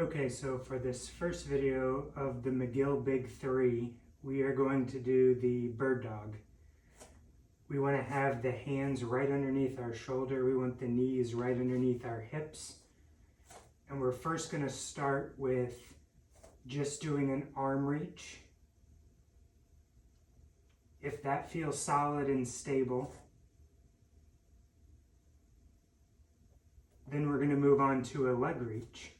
Okay, so for this first video of the McGill Big 3, we are going to do the bird dog. We want to have the hands right underneath our shoulder. We want the knees right underneath our hips. And we're first going to start with just doing an arm reach. If that feels solid and stable, then we're going to move on to a leg reach.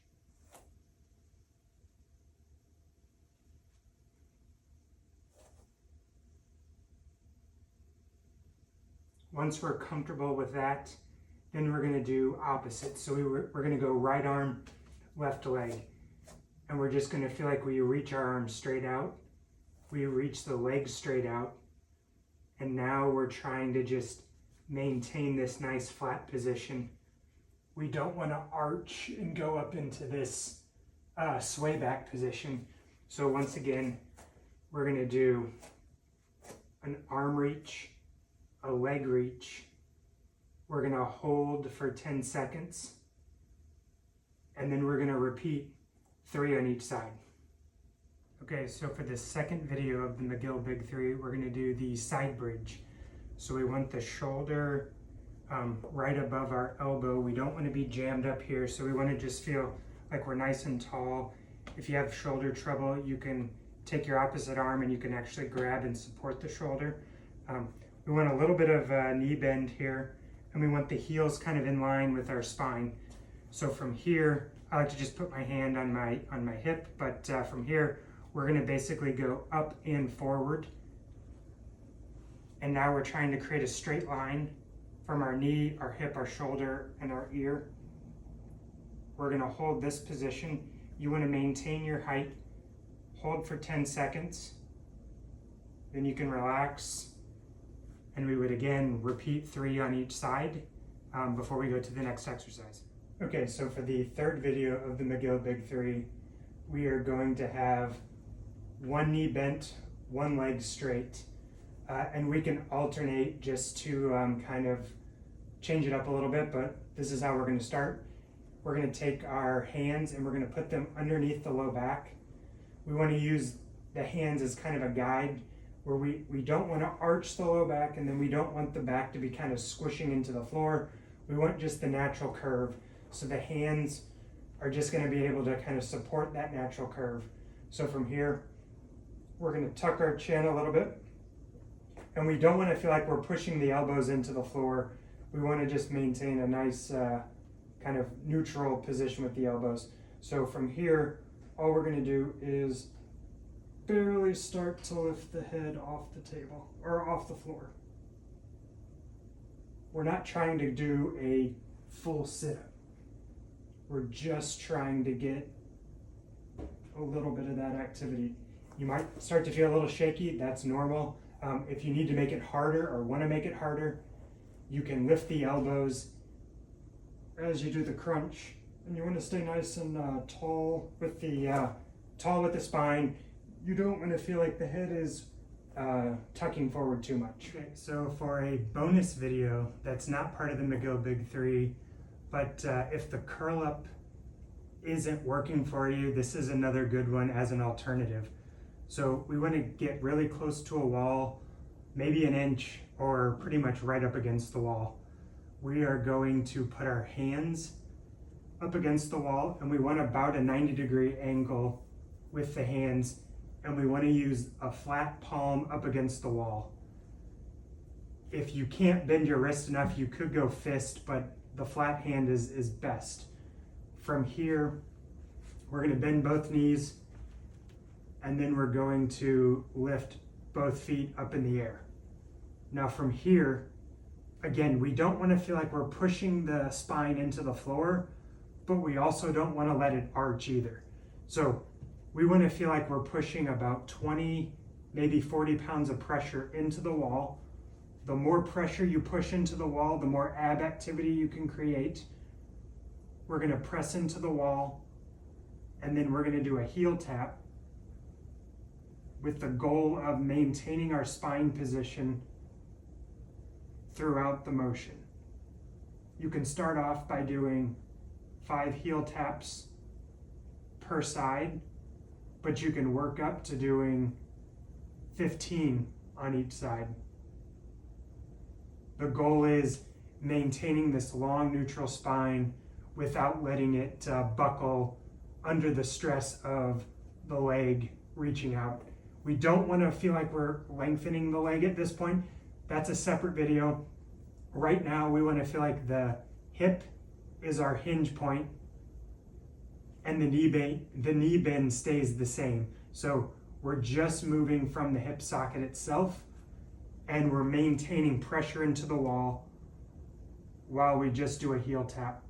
Once we're comfortable with that, then we're going to do opposite. So we're going to go right arm, left leg. And we're just going to feel like we reach our arms straight out. We reach the legs straight out. And now we're trying to just maintain this nice flat position. We don't want to arch and go up into this sway back position. So once again, we're going to do an arm reach, a leg reach. We're going to hold for 10 seconds. And then we're going to repeat 3 on each side. Okay, so for the second video of the McGill Big 3, we're going to do the side bridge. So we want the shoulder right above our elbow. We don't want to be jammed up here, so we want to just feel like we're nice and tall. If you have shoulder trouble, you can take your opposite arm and you can actually grab and support the shoulder. We want a little bit of a knee bend here, and we want the heels kind of in line with our spine. So from here, I like to just put my hand on my hip, but from here, we're going to basically go up and forward. And now we're trying to create a straight line from our knee, our hip, our shoulder, and our ear. We're going to hold this position. You want to maintain your height. Hold for 10 seconds. Then you can relax. And we would again repeat 3 on each side before we go to the next exercise. Okay, so for the third video of the McGill Big 3, we are going to have one knee bent, one leg straight, and we can alternate just to kind of change it up a little bit, but this is how we're going to start. We're going to take our hands and we're going to put them underneath the low back. We want to use the hands as kind of a guide where we don't want to arch the low back, and then we don't want the back to be kind of squishing into the floor. We want just the natural curve. So the hands are just going to be able to kind of support that natural curve. So from here, we're going to tuck our chin a little bit, and we don't want to feel like we're pushing the elbows into the floor. We want to just maintain a nice kind of neutral position with the elbows. So from here, all we're going to do is barely start to lift the head off the table or off the floor. We're not trying to do a full sit-up. We're just trying to get a little bit of that activity. You might start to feel a little shaky. That's normal. If you need to make it harder or want to make it harder, you can lift the elbows as you do the crunch, and you want to stay nice and tall with the spine. You don't want to feel like the head is tucking forward too much. Okay, so for a bonus video that's not part of the McGill Big 3, but if the curl up isn't working for you, this is another good one as an alternative. So we want to get really close to a wall, maybe an inch or pretty much right up against the wall. We are going to put our hands up against the wall, and we want about a 90-degree angle with the hands, and we want to use a flat palm up against the wall. If you can't bend your wrist enough, you could go fist, but the flat hand is best. From here, we're going to bend both knees, and then we're going to lift both feet up in the air. Now from here, again, we don't want to feel like we're pushing the spine into the floor, but we also don't want to let it arch either. So we want to feel like we're pushing about 20, maybe 40 pounds of pressure into the wall. The more pressure you push into the wall, the more ab activity you can create. We're going to press into the wall, and then we're going to do a heel tap with the goal of maintaining our spine position throughout the motion. You can start off by doing 5 heel taps per side, but you can work up to doing 15 on each side. The goal is maintaining this long neutral spine without letting it buckle under the stress of the leg reaching out. We don't want to feel like we're lengthening the leg at this point. That's a separate video. Right now, we want to feel like the hip is our hinge point and the knee bend stays the same. So we're just moving from the hip socket itself, and we're maintaining pressure into the wall while we just do a heel tap.